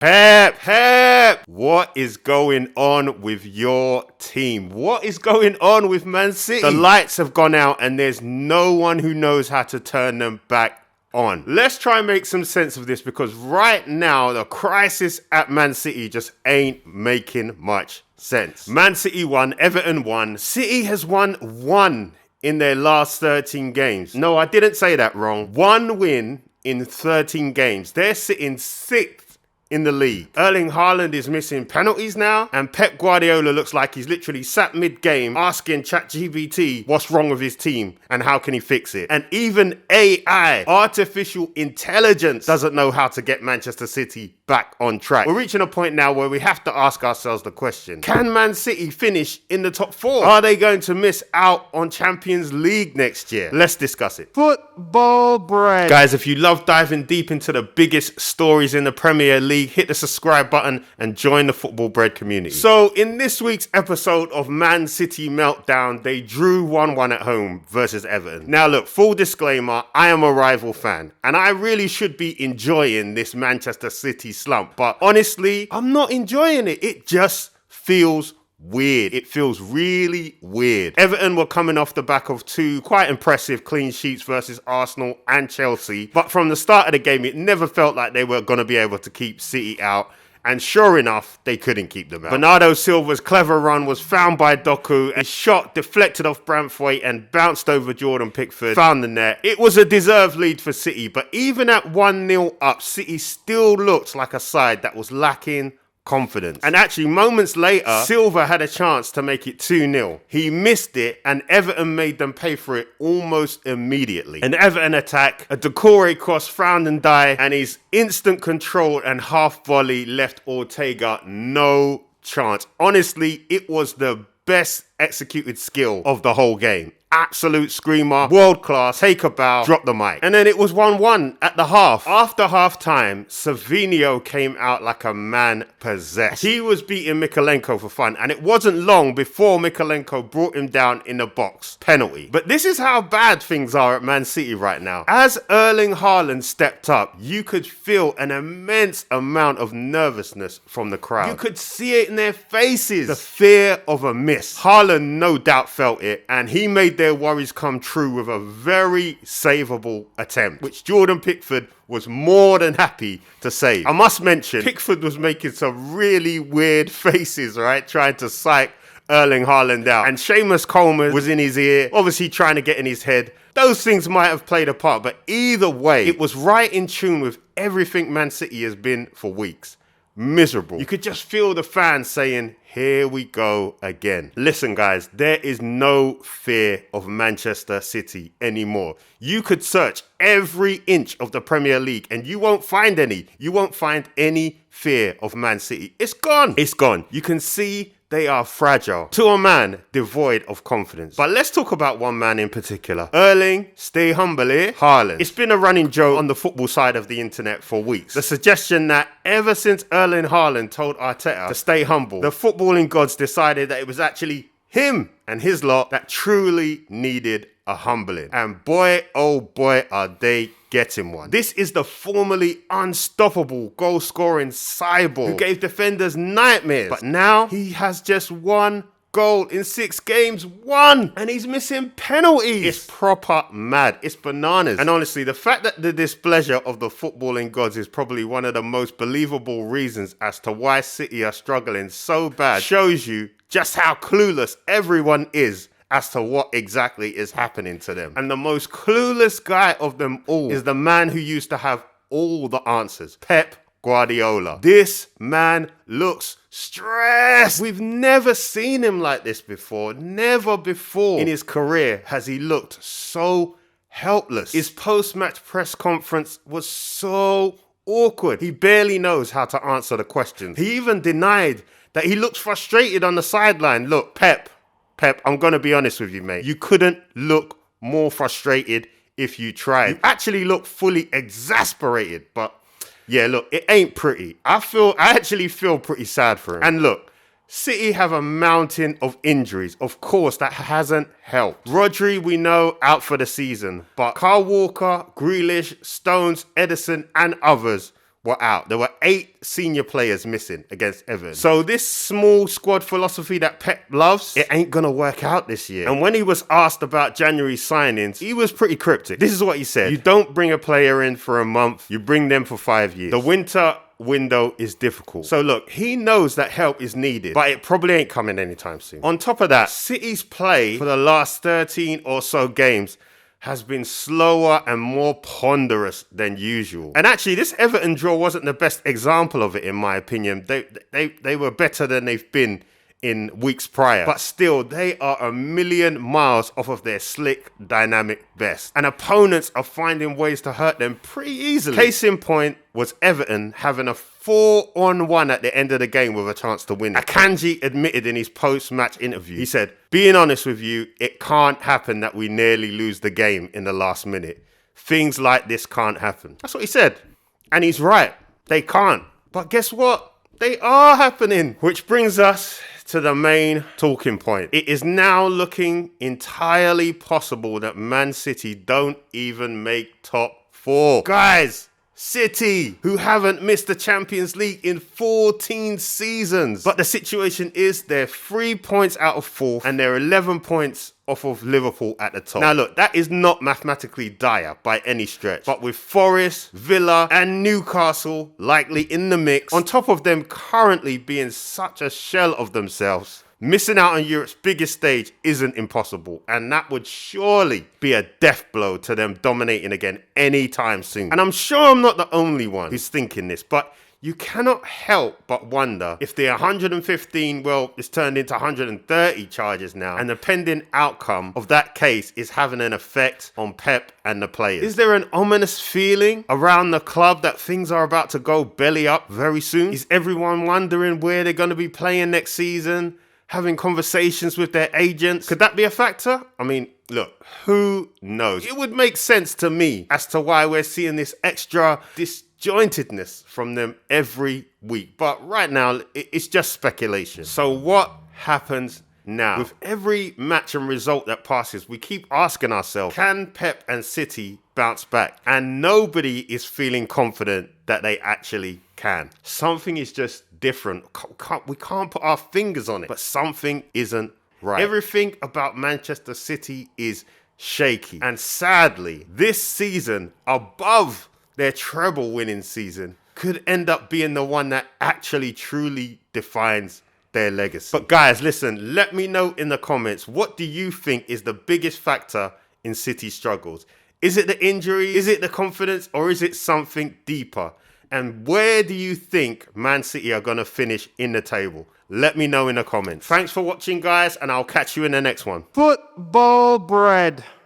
Pep, what is going on with your team? What is going on with Man City? The lights have gone out and there's no one who knows how to turn them back on. Let's try and make some sense of this, because right now the crisis at Man City just ain't making much sense. Man City won, Everton won. City has won one in their last 13 games. No, I didn't say that wrong. One win in 13 games. They're sitting sixth in the league. Erling Haaland is missing penalties now, and Pep Guardiola looks like he's literally sat mid-game asking ChatGPT what's wrong with his team and how can he fix it. And even AI, artificial intelligence, doesn't know how to get Manchester City back on track. We're reaching a point now where we have to ask ourselves the question: can Man City finish in the top four? Are they going to miss out on Champions League next year? Let's discuss it. Football bread. Guys, if you love diving deep into the biggest stories in the Premier League, hit the subscribe button and join the Football Bread community. So in this week's episode of Man City Meltdown, they drew 1-1 at home versus Everton. Now look, full disclaimer, I am a rival fan and I really should be enjoying this Manchester City slump, but honestly, I'm not enjoying it. It just feels weird. It feels really weird. Everton were coming off the back of two quite impressive clean sheets versus Arsenal and Chelsea, but from the start of the game it never felt like they were going to be able to keep City out, and sure enough they couldn't keep them out. Bernardo Silva's clever run was found by Doku. A shot deflected off Branthwaite and bounced over Jordan Pickford, found the net. It was a deserved lead for City, but even at 1-0 up, City still looked like a side that was lacking confidence. And actually, moments later, Silva had a chance to make it 2-0. He missed it, and Everton made them pay for it almost immediately. An Everton attack, a Decore cross found Ndiaye, and his instant control and half volley left Ortega no chance. Honestly, it was the best executed skill of the whole game. Absolute screamer, world class, take a bow, drop the mic. And then it was 1-1 at the half. After half time, Savinho came out like a man possessed. He was beating Mykolenko for fun, and it wasn't long before Mykolenko brought him down in the box. Penalty. But this is how bad things are at Man City right now. As Erling Haaland stepped up, you could feel an immense amount of nervousness from the crowd. You could see it in their faces. The fear of a miss. Haaland no doubt felt it, and he made their worries come true with a very savable attempt, which Jordan Pickford was more than happy to save. I must mention, Pickford was making some really weird faces, right, trying to psych Erling Haaland out. And Seamus Coleman was in his ear, obviously trying to get in his head. Those things might have played a part, but either way, it was right in tune with everything Man City has been for weeks. Miserable. You could just feel the fans saying, here we go again. Listen guys, there is no fear of Manchester City anymore. You could search every inch of the Premier League and you won't find any. You won't find any fear of Man City. It's gone. It's gone. You can see they are fragile to a man devoid of confidence. But let's talk about one man in particular. Erling, stay humble here, Haaland. It's been a running joke on the football side of the internet for weeks. The suggestion that ever since Erling Haaland told Arteta to stay humble, the footballing gods decided that it was actually him and his lot that truly needed a humbling. And boy, oh boy, are they getting one. This is the formerly unstoppable goal-scoring cyborg who gave defenders nightmares. But now he has just one goal in 6 games. One! And he's missing penalties. It's proper mad. It's bananas. And honestly, the fact that the displeasure of the footballing gods is probably one of the most believable reasons as to why City are struggling so bad shows you just how clueless everyone is as to what exactly is happening to them. And the most clueless guy of them all is the man who used to have all the answers, Pep Guardiola. This man looks stressed. We've never seen him like this before. Never before in his career has he looked so helpless. His post-match press conference was so awkward. He barely knows how to answer the questions. He even denied that he looked frustrated on the sideline. Look, Pep, I'm going to be honest with you, mate. You couldn't look more frustrated if you tried. You actually look fully exasperated, but yeah, look, it ain't pretty. I actually feel pretty sad for him. And look, City have a mountain of injuries. Of course, that hasn't helped. Rodri, we know, out for the season. But Kyle Walker, Grealish, Stones, Edison, and others were out. There were 8 senior players missing against Everton. So this small squad philosophy that Pep loves, it ain't gonna work out this year. And when he was asked about January signings, he was pretty cryptic. This is what he said. You don't bring a player in for a month, you bring them for 5 years. The winter window is difficult. So look, he knows that help is needed, but it probably ain't coming anytime soon. On top of that, City's play for the last 13 or so games has been slower and more ponderous than usual. And actually, this Everton draw wasn't the best example of it, in my opinion. They were better than they've been in weeks prior. But still, they are a million miles off of their slick, dynamic best. And opponents are finding ways to hurt them pretty easily. Case in point was Everton having a 4-on-1 at the end of the game with a chance to win. Akanji admitted in his post-match interview, he said, being honest with you, it can't happen that we nearly lose the game in the last minute. Things like this can't happen. That's what he said. And he's right. They can't. But guess what? They are happening. Which brings us to the main talking point. It is now looking entirely possible that Man City don't even make top 4. Guys, City, who haven't missed the Champions League in 14 seasons. But the situation is they're 3 points out of 4th and they're 11 points off of Liverpool at the top. Now look, that is not mathematically dire by any stretch. But with Forest, Villa and Newcastle likely in the mix, on top of them currently being such a shell of themselves, missing out on Europe's biggest stage isn't impossible, and that would surely be a death blow to them dominating again anytime soon. And I'm sure I'm not the only one who's thinking this, but you cannot help but wonder if the 115, well, it's turned into 130 charges now, and the pending outcome of that case is having an effect on Pep and the players. Is there an ominous feeling around the club that things are about to go belly up very soon? Is everyone wondering where they're going to be playing next season? Having conversations with their agents? Could that be a factor? I mean, look, who knows? It would make sense to me as to why we're seeing this extra disjointedness from them every week. But right now, it's just speculation. So what happens now? With every match and result that passes, we keep asking ourselves, can Pep and City bounce back? And nobody is feeling confident that they actually can. Something is just different. We can't put our fingers on it, but something isn't right. Everything about Manchester City is shaky. And sadly, this season, above their treble winning season, could end up being the one that actually truly defines their legacy. But guys, listen, let me know in the comments, what do you think is the biggest factor in City's struggles? Is it the injury? Is it the confidence? Or is it something deeper? And where do you think Man City are going to finish in the table? Let me know in the comments. Thanks for watching, guys, and I'll catch you in the next one. Football bread.